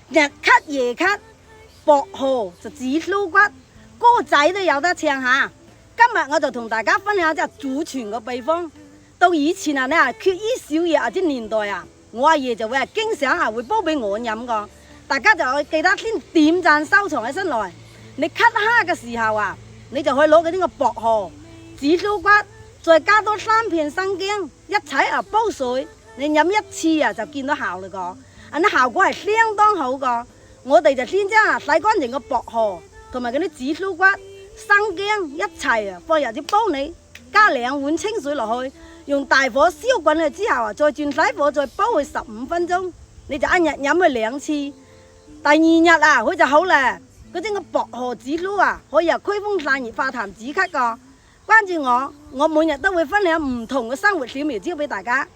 日咳夜咳，薄荷就止燒骨，歌仔都有得唱下。今日我就同大家分享一隻祖傳嘅秘方。到以前啊，你啊缺衣少藥啊啲年代啊，我阿爺就會經常會煲俾我飲個。大家就要記得先點讚收藏起身來。你咳蝦嘅時候啊，你就可以攞嗰啲個薄荷、止燒骨，再加多3片生薑，一齊啊煲水。你飲一次啊就見到效啦個。啲效果係相當好個。我哋就先將洗乾淨個薄荷同埋嗰啲止燒骨、生薑一齊啊放入啲煲裏，加2碗清水落去，用大火燒滾佢之後啊，再轉細火再煲佢15分鐘。你就一日飲佢2次，第2日啊佢就好啦。嗰啲個薄荷止燒啊，可以驅風散熱、化痰止咳個。關注我每日都會分享唔同嘅生活小妙招俾大家。